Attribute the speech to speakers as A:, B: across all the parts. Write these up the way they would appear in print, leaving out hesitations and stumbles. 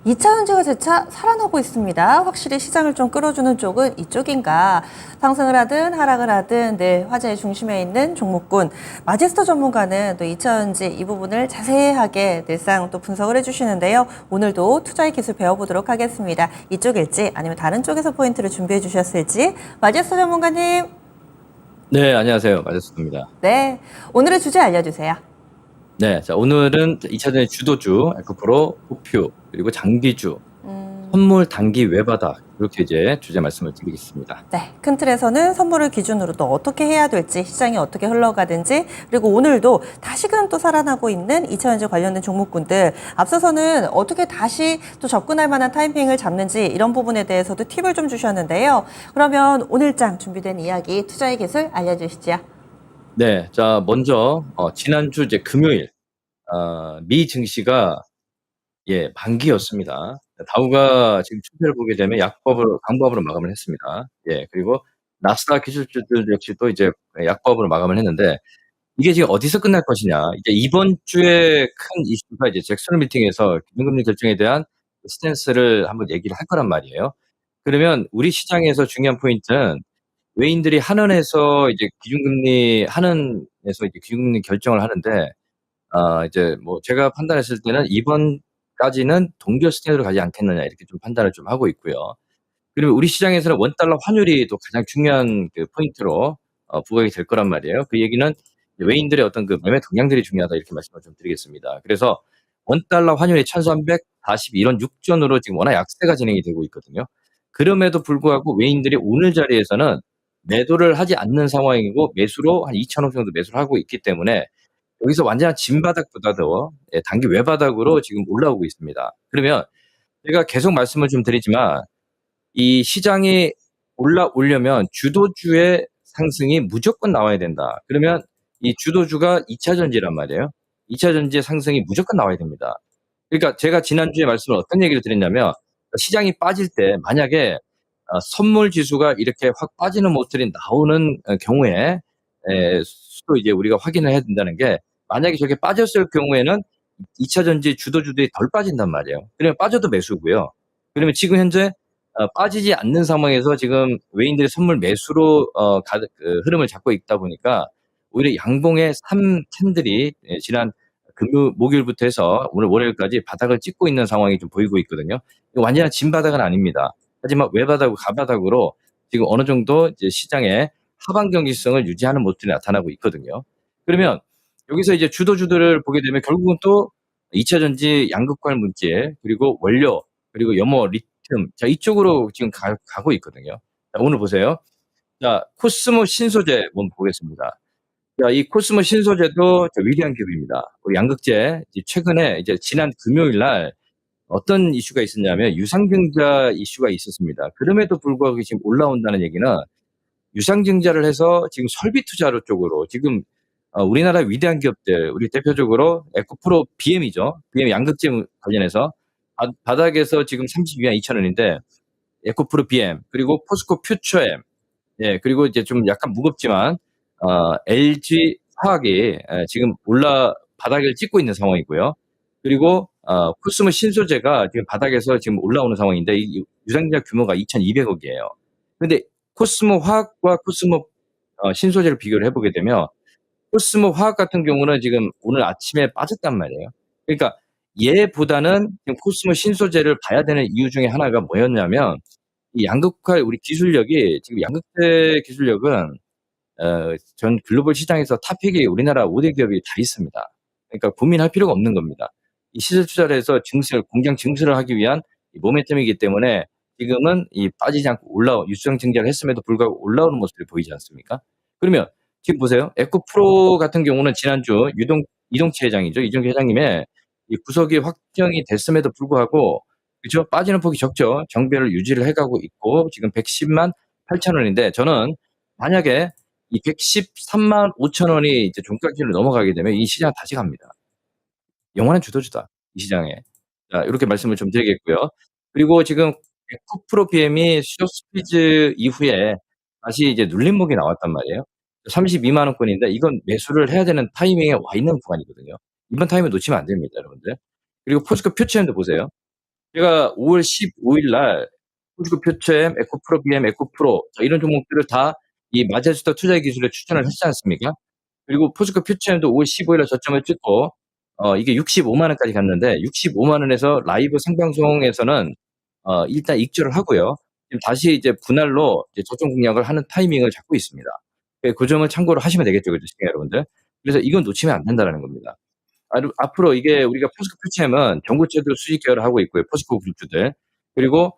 A: 2차 전지가 재차 살아나고 있습니다. 확실히 시장을 좀 끌어주는 쪽은 이쪽인가? 상승을 하든 하락을 하든 늘 화제의 중심에 있는 종목군. 마제스터 전문가는 또 2차 전지 이 부분을 자세하게 늘상 또 분석을 해주시는데요. 오늘도 투자의 기술 배워보도록 하겠습니다. 이쪽일지 아니면 다른 쪽에서 포인트를 준비해 주셨을지. 마제스터 전문가님.
B: 네, 안녕하세요. 마제스터입니다.
A: 네, 오늘의 주제 알려주세요.
B: 네, 자, 오늘은 2차전지 주도주, 에코프로, 고표, 그리고 장비주, 선물 단기 외바닥, 이렇게 이제 주제 말씀을 드리겠습니다.
A: 네, 큰 틀에서는 선물을 기준으로 또 어떻게 해야 될지, 시장이 어떻게 흘러가든지, 그리고 오늘도 다시금 또 살아나고 있는 2차전지 관련된 종목군들, 앞서서는 어떻게 다시 또 접근할 만한 타이밍을 잡는지 이런 부분에 대해서도 팁을 좀 주셨는데요. 그러면 오늘장 준비된 이야기, 투자의 기술 알려주시죠.
B: 네, 자, 먼저 지난주 이제 금요일 미 증시가 만기였습니다. 다우가 지금 추세를 보게 되면 강보합으로 마감을 했습니다. 그리고 나스닥 기술주들 역시 또 이제 약보합으로 마감을 했는데, 이게 지금 어디서 끝날 것이냐. 이제 이번 주에 큰 이슈가 이제 잭슨 미팅에서 기준금리 결정에 대한 스탠스를 한번 얘기를 할 거란 말이에요. 그러면 우리 시장에서 중요한 포인트는 외인들이 한은에서 이제 기준금리 결정을 하는데, 이제 뭐 제가 판단했을 때는 이번까지는 동결 스탠스로 가지 않겠느냐, 이렇게 좀 판단을 좀 하고 있고요. 그리고 우리 시장에서는 원달러 환율이 또 가장 중요한 그 포인트로 부각이 될 거란 말이에요. 그 얘기는 외인들의 어떤 그 매매 동향들이 중요하다, 이렇게 말씀을 좀 드리겠습니다. 그래서 원달러 환율이 1341원 6전으로 지금 워낙 약세가 진행이 되고 있거든요. 그럼에도 불구하고 외인들이 오늘 자리에서는 매도를 하지 않는 상황이고, 매수로 한 2,000원 정도 매수를 하고 있기 때문에 여기서 완전한 진바닥보다도 단기 외바닥으로 지금 올라오고 있습니다. 그러면 제가 계속 말씀을 좀 드리지만, 이 시장이 올라오려면 주도주의 상승이 무조건 나와야 된다. 그러면 이 주도주가 2차 전지란 말이에요. 2차 전지의 상승이 무조건 나와야 됩니다. 그러니까 제가 지난주에 말씀을 어떤 얘기를 드렸냐면, 시장이 빠질 때 만약에 선물 지수가 이렇게 확 빠지는 모습이 나오는 경우에 수도 이제 우리가 확인을 해야 된다는 게, 만약에 저게 빠졌을 경우에는 2차 전지 주도주들이 덜 빠진단 말이에요. 그러면 빠져도 매수고요. 그러면 지금 현재 빠지지 않는 상황에서 지금 외인들이 선물 매수로 흐름을 잡고 있다 보니까, 오히려 양봉의 3캔들이 지난 목요일부터 해서 오늘 월요일까지 바닥을 찍고 있는 상황이 좀 보이고 있거든요. 완전한 진바닥은 아닙니다. 하지만 외바닥, 가바닥으로 지금 어느 정도 이제 시장의 하방 경직성을 유지하는 모습이 나타나고 있거든요. 그러면 여기서 이제 주도주들을 보게 되면 결국은 또 2차 전지 양극화 물질, 그리고 원료, 그리고 염호, 리튬, 자, 이쪽으로 지금 가고 있거든요. 자, 오늘 보세요. 자, 코스모 신소재 한번 보겠습니다. 자, 이 코스모 신소재도 위대한 기업입니다. 우리 양극재, 최근에 이제 지난 금요일 날 어떤 이슈가 있었냐면 유상증자 이슈가 있었습니다. 그럼에도 불구하고 지금 올라온다는 얘기는, 유상증자를 해서 지금 설비 투자로 쪽으로 지금 우리나라 위대한 기업들, 우리 대표적으로 에코프로 BM이죠. BM 양극재 관련해서 바닥에서 지금 32만 2천 원인데, 에코프로 BM, 그리고 포스코 퓨처엠, 그리고 이제 좀 약간 무겁지만 LG 화학이 지금 바닥을 찍고 있는 상황이고요. 그리고 코스모 신소재가 지금 바닥에서 지금 올라오는 상황인데, 이 유상증자 규모가 2,200억이에요. 그런데 코스모 화학과 코스모 신소재를 비교를 해보게 되면, 코스모 화학 같은 경우는 지금 오늘 아침에 빠졌단 말이에요. 그러니까 얘보다는 지금 코스모 신소재를 봐야 되는 이유 중에 하나가 뭐였냐면, 이 양극화 우리 기술력이, 지금 양극재 기술력은 전 글로벌 시장에서 탑픽이 우리나라 5대 기업이 다 있습니다. 그러니까 고민할 필요가 없는 겁니다. 이 시설 투자를 해서 공장 증설을 하기 위한 모멘텀이기 때문에 지금은 이 빠지지 않고 유수형 증자를 했음에도 불구하고 올라오는 모습을 보이지 않습니까? 그러면 지금 보세요. 에코프로 같은 경우는 지난주 이동치 회장이죠. 이동치 회장님의 이 구속이 확정이 됐음에도 불구하고, 그죠? 빠지는 폭이 적죠. 정배를 유지를 해가고 있고, 지금 110만 8천 원인데, 저는 만약에 이 113만 5천 원이 이제 종가 기준을 넘어가게 되면 이 시장 다시 갑니다. 영원한 주도주다, 이 시장에. 자, 이렇게 말씀을 좀 드리겠고요. 그리고 지금 에코프로 BM이 수요 스피즈 이후에 다시 이제 눌림목이 나왔단 말이에요. 32만 원권인데, 이건 매수를 해야 되는 타이밍에 와 있는 구간이거든요. 이번 타이밍 놓치면 안 됩니다, 여러분들. 그리고 포스코 퓨처엠도 보세요. 제가 5월 15일 날 포스코 표챔, 에코프로 BM, 에코프로 이런 종목들을 다 이 마제스터 투자기술에 추천을 했지 않습니까? 그리고 포스코 퓨처엠도 5월 15일 날 저점을 찍고 이게 65만 원까지 갔는데 65만 원에서 라이브 생방송에서는 일단 익절을 하고요. 지금 다시 이제 분할로 이제 저점 공략을 하는 타이밍을 잡고 있습니다. 그 점을 참고로 하시면 되겠죠, 그죠, 시청자 여러분들. 그래서 이건 놓치면 안 된다라는 겁니다. 앞으로 이게 우리가 포스코 퓨처엠은 전고체들 수직 계열을 하고 있고요, 포스코 그룹주들. 그리고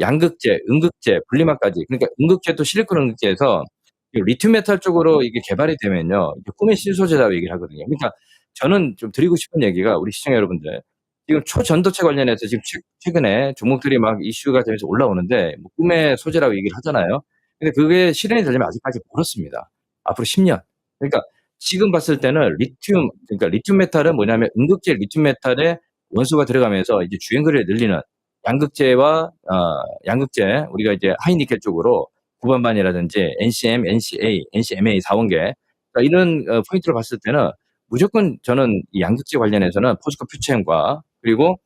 B: 양극재, 음극재, 분리막까지. 그러니까 음극재도 실리콘 음극재에서 리튬 메탈 쪽으로 이게 개발이 되면요, 이게 꿈의 신소재라고 얘기를 하거든요. 그러니까 저는 좀 드리고 싶은 얘기가 우리 시청자 여러분들, 지금 초전도체 관련해서 지금 최근에 종목들이 막 이슈가 되면서 올라오는데 뭐 꿈의 소재라고 얘기를 하잖아요. 근데 그게 실현이 되려면 아직까지 멀었습니다. 앞으로 10년. 그러니까 지금 봤을 때는 그러니까 리튬 메탈은 뭐냐면 음극재 리튬 메탈에 원소가 들어가면서 이제 주행거리를 늘리는 양극재와 양극재, 우리가 이제 하이니켈 쪽으로 구반반이라든지 NCM, NCA, NCMA 4원계 이런 포인트를 봤을 때는 무조건 저는 이 양극재 관련해서는 포스코 퓨처엠과 그리고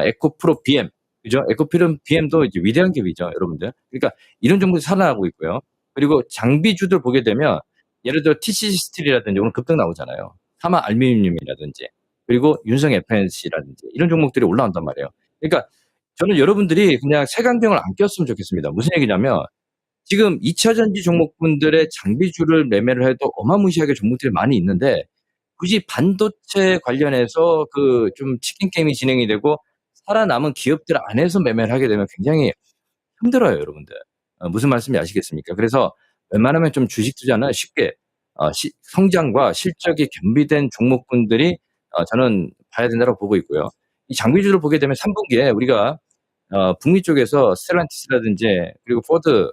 B: 에코프로 BM, 그죠? 에코프로 BM도 이제 위대한 기업이죠, 여러분들. 그러니까 이런 종목이 살아나고 있고요. 그리고 장비주들 보게 되면 예를 들어 TCC 스틸이라든지 오늘 급등 나오잖아요. 사마 알루미늄이라든지 그리고 윤성 FNC라든지 이런 종목들이 올라온단 말이에요. 그러니까 저는 여러분들이 그냥 색안경을 안 꼈으면 좋겠습니다. 무슨 얘기냐면 지금 2차 전지 종목군들의 장비주를 매매를 해도 어마무시하게 종목들이 많이 있는데 굳이 반도체 관련해서 그 좀 치킨 게임이 진행이 되고 살아남은 기업들 안에서 매매를 하게 되면 굉장히 힘들어요, 여러분들. 무슨 말씀인지 아시겠습니까? 그래서 웬만하면 좀 주식 투자는 쉽게 성장과 실적이 겸비된 종목군들이 저는 봐야 된다고 보고 있고요. 이 장비주를 보게 되면 3분기에 우리가 북미 쪽에서 스텔란티스라든지 그리고 포드,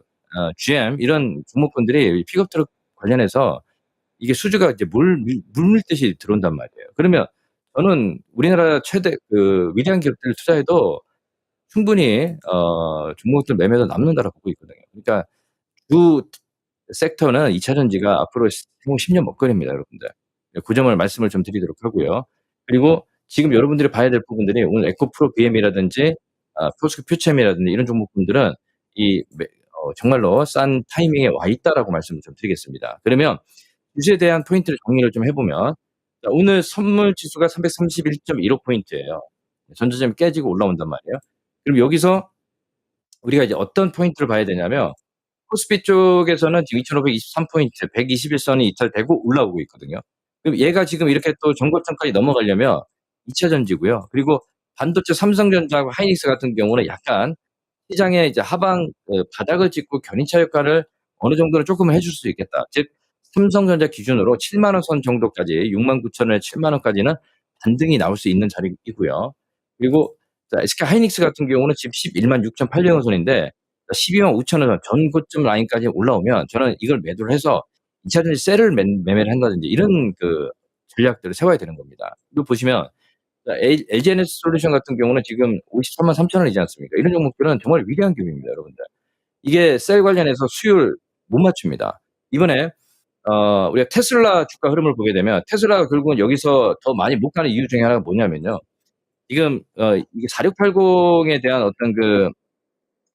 B: GM 이런 종목군들이 픽업 트럭 관련해서 이게 수주가 이제 물 밀듯이 들어온단 말이에요. 그러면 저는 우리나라 최대 그 위대한 기업들 투자해도 충분히 종목들 매매도 남는다라고 보고 있거든요. 그러니까 주 섹터는 2차 전지가 앞으로 향후 10년 먹거리입니다, 여러분들. 그 점을 말씀을 좀 드리도록 하고요. 그리고 지금 여러분들이 봐야 될 부분들이 오늘 에코프로 BM이라든지 포스코 퓨처엠이라든지 이런 종목군들은 정말로 싼 타이밍에 와 있다라고 말씀을 좀 드리겠습니다. 그러면 주식에 대한 포인트를 정리를 좀 해보면 오늘 선물 지수가 331.15포인트예요. 전저점이 깨지고 올라온단 말이에요. 그럼 여기서 우리가 이제 어떤 포인트를 봐야 되냐면 코스피 쪽에서는 지금 2,523포인트, 121선이 이탈되고 올라오고 있거든요. 그럼 얘가 지금 이렇게 또 전고점까지 넘어가려면 2차 전지고요. 그리고 반도체 삼성전자하고 하이닉스 같은 경우는 약간 시장의 이제 하방 바닥을 찍고 견인차 효과를 어느 정도는 조금은 해줄 수 있겠다. 즉 삼성전자 기준으로 7만 원 선 정도까지 69,000원에 7만 원까지는 반등이 나올 수 있는 자리이고요. 그리고 SK 하이닉스 같은 경우는 지금 11만 6,800원 선인데 12만 5천 원 전 고점 라인까지 올라오면 저는 이걸 매도를 해서 2차 전지 셀을 매매를 한다든지 이런 그 전략들을 세워야 되는 겁니다. 이거 보시면 LG에너지 솔루션 같은 경우는 지금 53만 3천 원이지 않습니까? 이런 종목들은 정말 위대한 기업입니다, 여러분들. 이게 셀 관련해서 수율 못 맞춥니다. 이번에 우리가 테슬라 주가 흐름을 보게 되면 테슬라가 결국은 여기서 더 많이 못 가는 이유 중에 하나가 뭐냐면요. 지금 이게 4680에 대한 어떤 그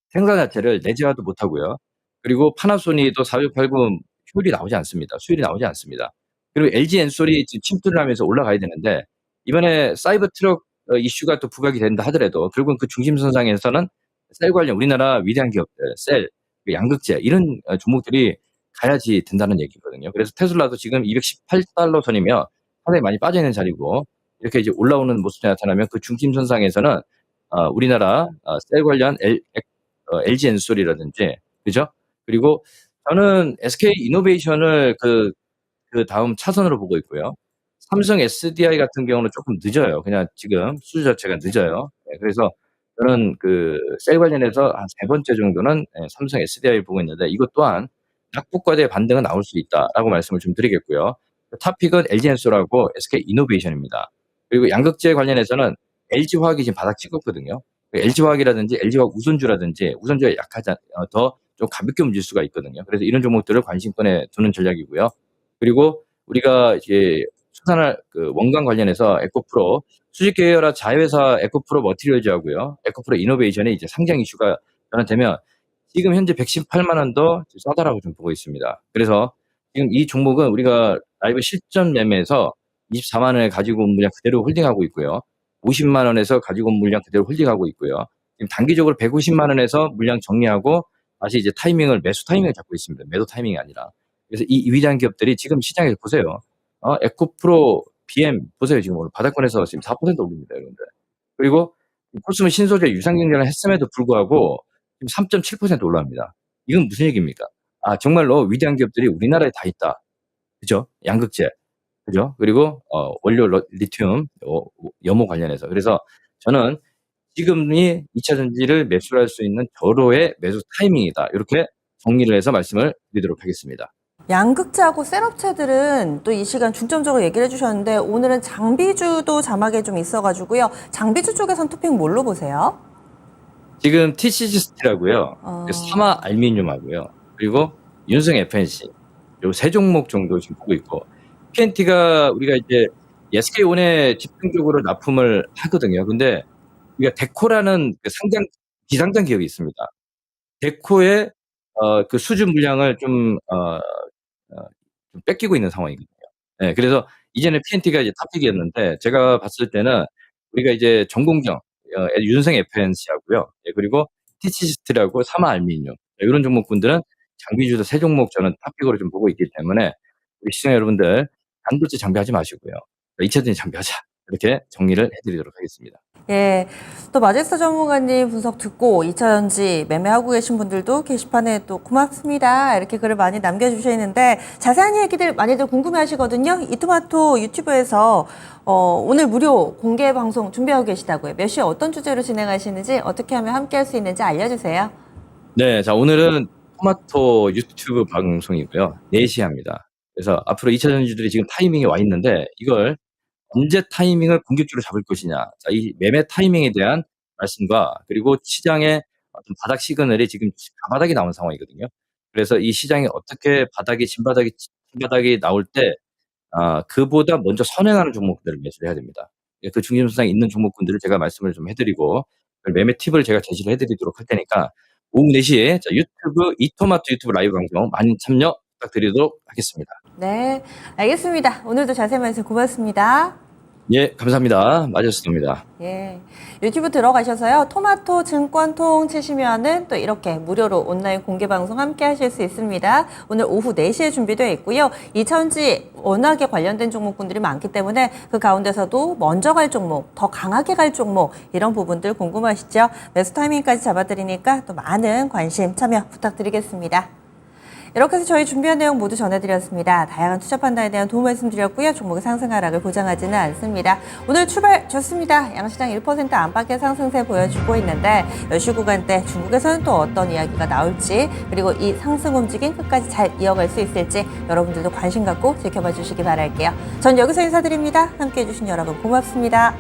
B: 생산 자체를 내재화도 못하고요. 그리고 파나소닉도 4680 효율이 나오지 않습니다. 수율이 나오지 않습니다. 그리고 LG 엔솔이 지금 침투를 하면서 올라가야 되는데 이번에 사이버 트럭 이슈가 또 부각이 된다 하더라도 결국은 그 중심선상에서는 셀 관련 우리나라 위대한 기업들, 셀, 양극재 이런 종목들이 가야지 된다는 얘기거든요. 그래서 테슬라도 지금 218달러 선이며 상당히 많이 빠져 있는 자리고 이렇게 이제 올라오는 모습이 나타나면 그 중심선상에서는 우리나라 셀 관련 LG 엔솔이라든지 그죠? 그리고 저는 SK 이노베이션을 그 다음 차선으로 보고 있고요. 삼성 SDI 같은 경우는 조금 늦어요. 그냥 지금 수주 자체가 늦어요. 그래서 저는 그 셀 관련해서 한 세 번째 정도는 삼성 SDI를 보고 있는데 이것 또한 낙폭과대의 반등은 나올 수 있다라고 말씀을 좀 드리겠고요. 탑픽은 LG 엔솔하고 SK 이노베이션입니다. 그리고 양극재 관련해서는 LG화학이 지금 바닥 찍었거든요. LG화학이라든지 LG화학 우선주가 더 좀 가볍게 움직일 수가 있거든요. 그래서 이런 종목들을 관심권에 두는 전략이고요. 그리고 우리가 이제 수산화 그 원강 관련해서 에코프로 수직 계열화 자회사 에코프로 머티리얼즈하고요. 에코프로 이노베이션의 이제 상장 이슈가 변환되면 지금 현재 118만 원 더 싸다라고 좀 보고 있습니다. 그래서 지금 이 종목은 우리가 라이브 실전 매매에서 24만 원에 가지고 온 물량 그대로 홀딩하고 있고요. 50만 원에서 가지고 온 물량 그대로 홀딩하고 있고요. 지금 단기적으로 150만 원에서 물량 정리하고 다시 이제 매수 타이밍을 잡고 있습니다. 매도 타이밍이 아니라. 그래서 이 위장 기업들이 지금 시장에서 보세요. 에코프로, BM 보세요. 지금 오늘 바닥권에서 지금 4% 올립니다, 여러분들. 그리고 코스모 신소재 유상 경쟁을 했음에도 불구하고 지금 3.7% 올라옵니다. 이건 무슨 얘기입니까? 정말로 위대한 기업들이 우리나라에 다 있다. 그죠? 양극재. 그죠? 그리고 원료 리튬, 염호 관련해서. 그래서 저는 지금이 2차 전지를 매수할 수 있는 절호의 매수 타이밍이다. 이렇게 정리를 해서 말씀을 드리도록 하겠습니다.
A: 양극재하고 셀업체들은 또 이 시간 중점적으로 얘기를 해주셨는데 오늘은 장비주도 자막에 좀 있어가지고요. 장비주 쪽에선 토픽 뭘로 보세요?
B: 지금 TCG 스틸하고요. 사마 알미늄하고요. 그리고 윤성 FNC. 요 세 종목 정도 지금 보고 있고 PNT가 우리가 이제 SK온에 집중적으로 납품을 하거든요. 근데 우리가 데코라는 그 비상장 기업이 있습니다. 데코의 그 수주 물량을 좀 뺏기고 있는 상황이거든요. 네, 그래서 이제는 PNT가 이제 탑픽이었는데 제가 봤을 때는 우리가 이제 전공정 윤성 FNC하고요. 그리고 TC스틸하고 사마 알미늄 이런 종목군들은 장비주도 세 종목 저는 탑픽으로 좀 보고 있기 때문에 우리 시청자 여러분들 반도체 장비하지 마시고요. 2차 전지 장비하자. 이렇게 정리를 해드리도록 하겠습니다.
A: 예, 또 마제스터 전문가님 분석 듣고 2차 전지 매매하고 계신 분들도 게시판에 또 고맙습니다. 이렇게 글을 많이 남겨주시는데 자세한 얘기들 많이들 궁금해하시거든요. 이토마토 유튜브에서 오늘 무료 공개 방송 준비하고 계시다고요. 몇 시에 어떤 주제로 진행하시는지 어떻게 하면 함께할 수 있는지 알려주세요.
B: 네, 자 오늘은 토마토 유튜브 방송이고요. 4시에 합니다. 그래서 앞으로 2차 전지들이 지금 타이밍이 와 있는데 이걸 언제 타이밍을 공격적으로 잡을 것이냐. 자, 이 매매 타이밍에 대한 말씀과 그리고 시장의 어떤 바닥 시그널이 지금 가바닥이 나온 상황이거든요. 그래서 이 시장이 어떻게 진바닥이 나올 때 그보다 먼저 선행하는 종목들을 매수를 해야 됩니다. 그 중심선상에 있는 종목군들을 제가 말씀을 좀 해드리고 매매 팁을 제가 제시를 해드리도록 할 테니까 오후 4시에 유튜브 이토마토 유튜브 라이브 방송 많은 참여 부탁드리도록 하겠습니다.
A: 네, 알겠습니다. 오늘도 자세한 말씀 고맙습니다.
B: 예, 감사합니다. 마제스터입니다.
A: 예, 유튜브 들어가셔서요. 토마토 증권통 치시면은 또 이렇게 무료로 온라인 공개 방송 함께 하실 수 있습니다. 오늘 오후 4시에 준비되어 있고요. 2차전지 워낙에 관련된 종목군들이 많기 때문에 그 가운데서도 먼저 갈 종목, 더 강하게 갈 종목 이런 부분들 궁금하시죠? 매수 타이밍까지 잡아드리니까 또 많은 관심 참여 부탁드리겠습니다. 이렇게 해서 저희 준비한 내용 모두 전해드렸습니다. 다양한 투자 판단에 대한 도움 말씀드렸고요. 종목의 상승 하락을 보장하지는 않습니다. 오늘 출발 좋습니다. 양시장 1% 안팎의 상승세 보여주고 있는데 10시 구간대 중국에서는 또 어떤 이야기가 나올지 그리고 이 상승 움직임 끝까지 잘 이어갈 수 있을지 여러분들도 관심 갖고 지켜봐 주시기 바랄게요. 전 여기서 인사드립니다. 함께해 주신 여러분 고맙습니다.